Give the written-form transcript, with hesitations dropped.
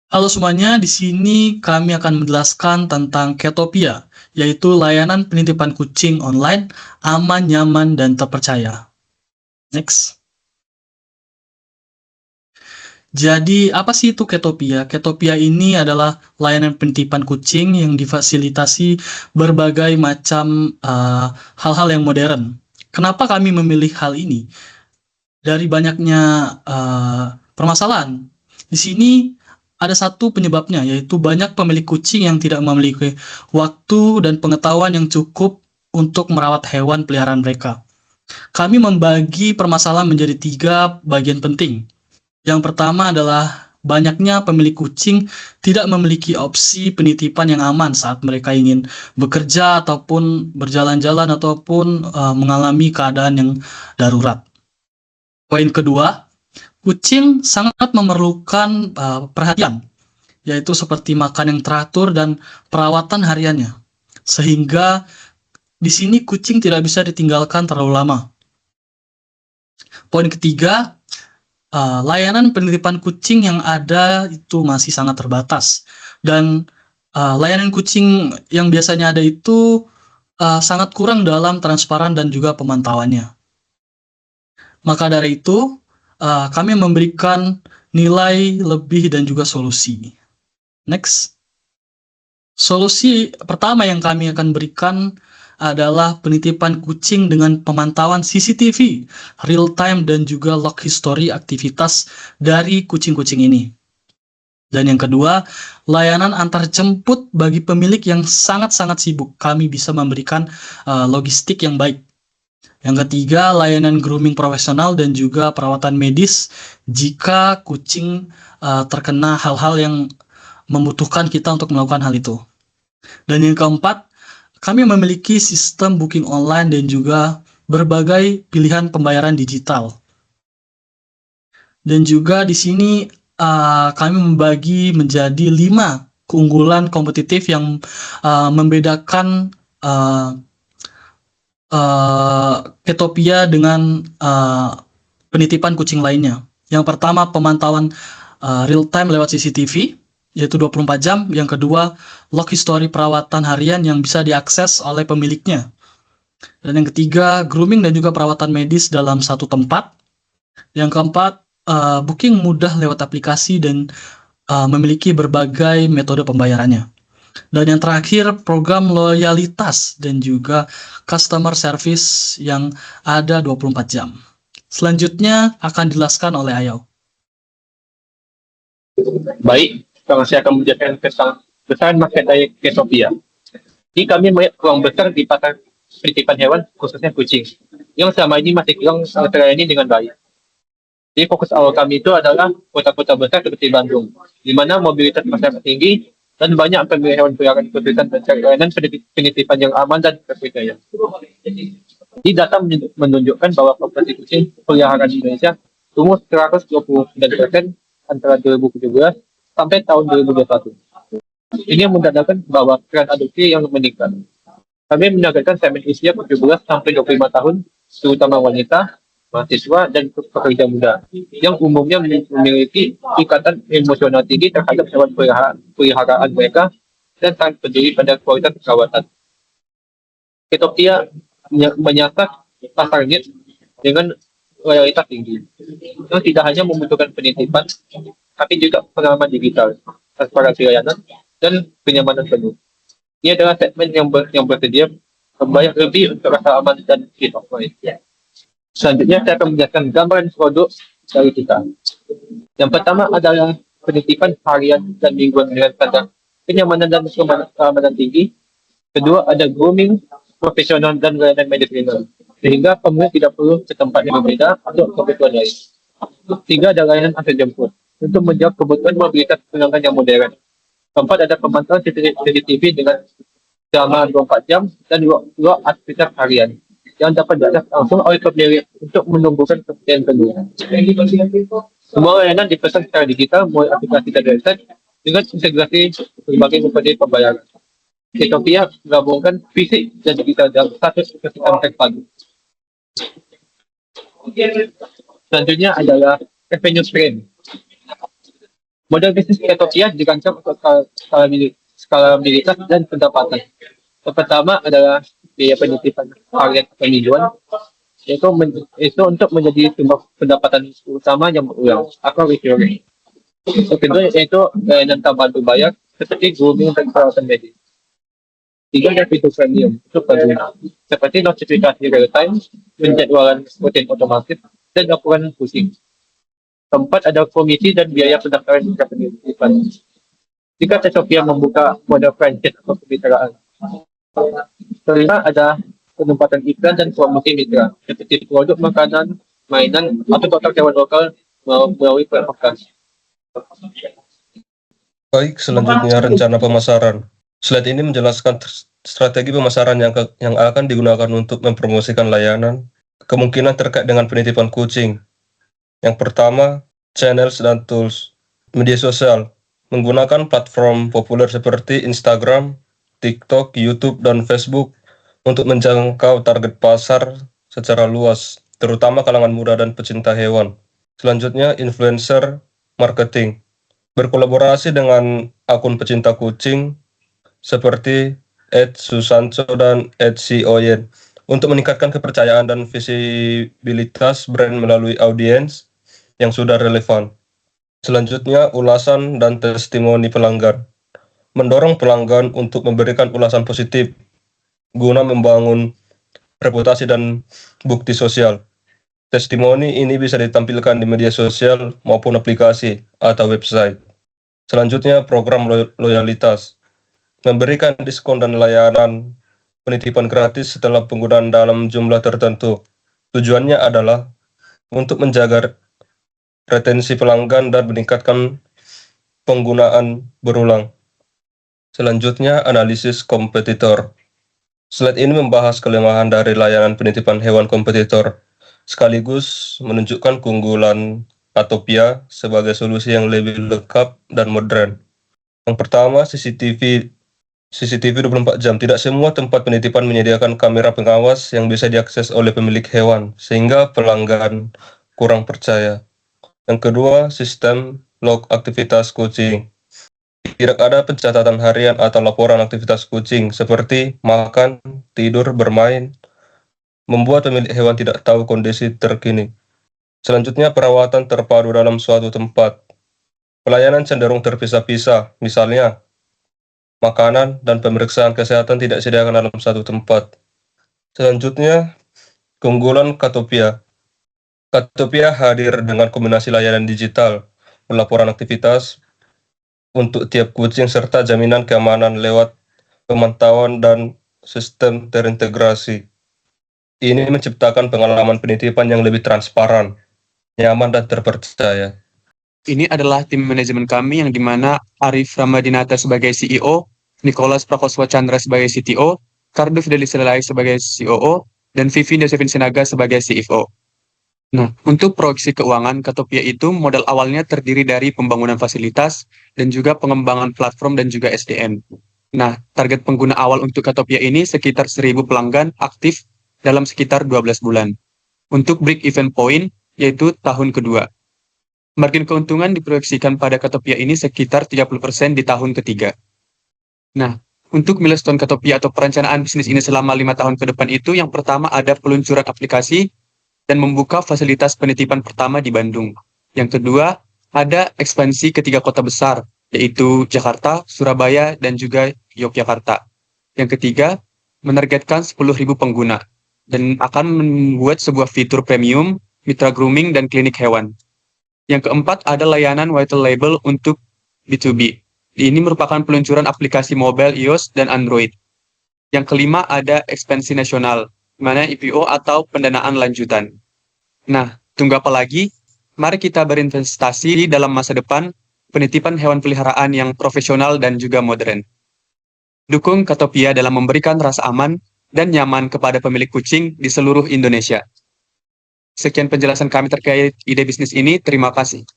Halo semuanya, di sini kami akan menjelaskan tentang Ketopia, yaitu layanan penitipan kucing online aman, nyaman, dan terpercaya. Next. Jadi, apa sih itu Ketopia? Ketopia ini adalah layanan penitipan kucing yang difasilitasi berbagai macam hal-hal yang modern. Kenapa kami memilih hal ini? Dari banyaknya permasalahan. Di sini ada satu penyebabnya, yaitu banyak pemilik kucing yang tidak memiliki waktu dan pengetahuan yang cukup untuk merawat hewan peliharaan mereka. Kami membagi permasalahan menjadi 3 bagian penting. Yang pertama adalah banyaknya pemilik kucing tidak memiliki opsi penitipan yang aman saat mereka ingin bekerja ataupun berjalan-jalan ataupun mengalami keadaan yang darurat. Poin kedua, kucing sangat memerlukan perhatian, yaitu seperti makan yang teratur dan perawatan hariannya. Sehingga di sini kucing tidak bisa ditinggalkan terlalu lama. Poin ketiga, layanan penitipan kucing yang ada itu masih sangat terbatas. Dan layanan kucing yang biasanya ada itu sangat kurang dalam transparan dan juga pemantauannya. Maka dari itu, kami memberikan nilai lebih dan juga solusi. Next. Solusi pertama yang kami akan berikan adalah penitipan kucing dengan pemantauan CCTV, real time dan juga log history aktivitas dari kucing-kucing ini. Dan yang kedua, layanan antar jemput bagi pemilik yang sangat-sangat sibuk. Kami bisa memberikan logistik yang baik. Yang ketiga, layanan grooming profesional dan juga perawatan medis jika kucing terkena hal-hal yang membutuhkan kita untuk melakukan hal itu. Dan yang keempat, kami memiliki sistem booking online dan juga berbagai pilihan pembayaran digital. Dan juga di sini kami membagi menjadi 5 keunggulan kompetitif yang membedakan Ketopia dengan penitipan kucing lainnya. Yang pertama, pemantauan real time lewat CCTV, yaitu 24 jam. Yang kedua, log history perawatan harian yang bisa diakses oleh pemiliknya. Dan yang ketiga, grooming dan juga perawatan medis dalam satu tempat. Yang keempat, booking mudah lewat aplikasi dan memiliki berbagai metode pembayarannya. Dan yang terakhir, program loyalitas dan juga customer service yang ada 24 jam. Selanjutnya akan dijelaskan oleh Ayau. Baik, sekarang saya akan menjelaskan kesan market dari Ketopia. Jadi kami melihat peluang besar di pasar penitipan hewan, khususnya kucing, yang selama ini masih kurang terlayani dengan baik. Jadi fokus awal kami itu adalah kota-kota besar seperti Bandung, di mana mobilitas masyarakat tinggi dan banyak pemilik hewan peliharaan kesulitan mencari layanan penitipan yang aman dan terpercaya. Jadi data menunjukkan bahwa populasi kucing peliharaan di Indonesia tumbuh 129% antara 2017 sampai tahun 2021. Ini yang menandakan bahwa tren adopsi yang meningkat. Kami menargetkan segmen usia 17 sampai 25 tahun, terutama wanita, mahasiswa, dan pekerja muda, yang umumnya memiliki ikatan emosional tinggi terhadap hewan peliharaan mereka dan sangat peduli pada kualitas perawatan. Ketopia menyasar pasar niche dengan loyalitas tinggi, yang tidak hanya membutuhkan penitipan, tapi juga pengalaman digital, transparansi layanan, dan kenyamanan penuh. Ini adalah segmen yang bersedia membayar lebih untuk rasa aman dan peace of mind. Selanjutnya saya akan menjelaskan gambaran produk dari kita. Yang pertama adalah penitipan harian dan mingguan dengan standar kenyamanan dan keamanan tinggi. Kedua ada grooming profesional dan layanan medis ringan, sehingga pemilik tidak perlu ke tempat yang berbeda untuk kebutuhan lain. Tiga ada layanan antar jemput untuk menjawab kebutuhan mobilitas pelanggan yang modern. Keempat ada pemantauan CCTV dengan selama 24 jam dan dua aktivitas harian yang dapat diakses langsung oleh pemilik untuk menumbuhkan kepercayaan penuh. Semua layanan dipesan secara digital melalui aplikasi dan website dengan integrasi berbagai metode pembayaran. Ketopia menggabungkan fisik dan digital dalam satu ekosistem terpadu. Selanjutnya adalah revenue stream. Model bisnis Ketopia dirancang untuk skalabilitas dan pendapatan. Yang pertama adalah biaya penitipan harian pemilihan, itu untuk menjadi sumber pendapatan utama yang berulang atau recurring. Yang kedua yaitu layanan tambahan berbayar seperti grooming dan perawatan medis. Tiga ada fitur premium untuk pengguna seperti notifikasi real time, penjadwalan rutin otomatis, dan laporan pusing. Keempat ada komisi dan biaya pendaftaran jika penitipan. Jika Tetopia membuka model franchise atau kemitraan. Kelima ada penempatan iklan dan promosi mitra seperti produk makanan, mainan, atau total hewan lokal melalui platform. Baik, selanjutnya rencana pemasaran. Slide ini menjelaskan strategi pemasaran yang akan digunakan untuk mempromosikan layanan, kemungkinan terkait dengan penitipan kucing. Yang pertama, channels dan tools. Media sosial, menggunakan platform populer seperti Instagram, TikTok, YouTube, dan Facebook untuk menjangkau target pasar secara luas, terutama kalangan muda dan pecinta hewan. Selanjutnya, influencer marketing. Berkolaborasi dengan akun pecinta kucing seperti @susancho dan @sioyen untuk meningkatkan kepercayaan dan visibilitas brand melalui audiens yang sudah relevan. Selanjutnya, ulasan dan testimoni pelanggan. Mendorong pelanggan untuk memberikan ulasan positif guna membangun reputasi dan bukti sosial. Testimoni ini bisa ditampilkan di media sosial maupun aplikasi atau website. Selanjutnya, program loyalitas. Memberikan diskon dan layanan penitipan gratis setelah penggunaan dalam jumlah tertentu. Tujuannya adalah untuk menjaga retensi pelanggan dan meningkatkan penggunaan berulang. Selanjutnya, analisis kompetitor. Slide ini membahas kelemahan dari layanan penitipan hewan kompetitor, sekaligus menunjukkan keunggulan Katopia sebagai solusi yang lebih lengkap dan modern. Yang pertama, CCTV 24 jam. Tidak semua tempat penitipan menyediakan kamera pengawas yang bisa diakses oleh pemilik hewan, sehingga pelanggan kurang percaya. Yang kedua, sistem log aktivitas kucing. Tidak ada pencatatan harian atau laporan aktivitas kucing seperti makan, tidur, bermain, membuat pemilik hewan tidak tahu kondisi terkini. Selanjutnya, perawatan terpadu dalam suatu tempat. Pelayanan cenderung terpisah-pisah, misalnya makanan dan pemeriksaan kesehatan tidak disediakan dalam satu tempat. Selanjutnya, keunggulan Katopia. Katopia hadir dengan kombinasi layanan digital, pelaporan aktivitas untuk tiap kucing, serta jaminan keamanan lewat pemantauan dan sistem terintegrasi. Ini menciptakan pengalaman penitipan yang lebih transparan, nyaman, dan terpercaya. Ini adalah tim manajemen kami yang dimana Arif Ramadinata sebagai CEO, Nicholas Prakoswa Chandra sebagai CTO, Kardu Fidelis sebagai COO, dan Vivi Josefin Sinaga sebagai CFO. Nah, untuk proyeksi keuangan Katopia itu modal awalnya terdiri dari pembangunan fasilitas dan juga pengembangan platform dan juga SDM. Nah, target pengguna awal untuk Katopia ini sekitar 1.000 pelanggan aktif dalam sekitar 12 bulan. Untuk break even point, yaitu tahun kedua. Margin keuntungan diproyeksikan pada Katopia ini sekitar 30% di tahun ketiga. Nah, untuk milestone Katopia atau perencanaan bisnis ini selama 5 tahun ke depan itu, yang pertama ada peluncuran aplikasi dan membuka fasilitas penitipan pertama di Bandung. Yang kedua, ada ekspansi ke 3 kota besar, yaitu Jakarta, Surabaya, dan juga Yogyakarta. Yang ketiga, menargetkan 10.000 pengguna, dan akan membuat sebuah fitur premium, mitra grooming, dan klinik hewan. Yang keempat, ada layanan white label untuk B2B. Ini merupakan peluncuran aplikasi mobile iOS dan Android. Yang kelima, ada ekspansi nasional, di mana IPO atau pendanaan lanjutan. Nah, tunggu apa lagi? Mari kita berinvestasi dalam masa depan penitipan hewan peliharaan yang profesional dan juga modern. Dukung Katopia dalam memberikan rasa aman dan nyaman kepada pemilik kucing di seluruh Indonesia. Sekian penjelasan kami terkait ide bisnis ini. Terima kasih.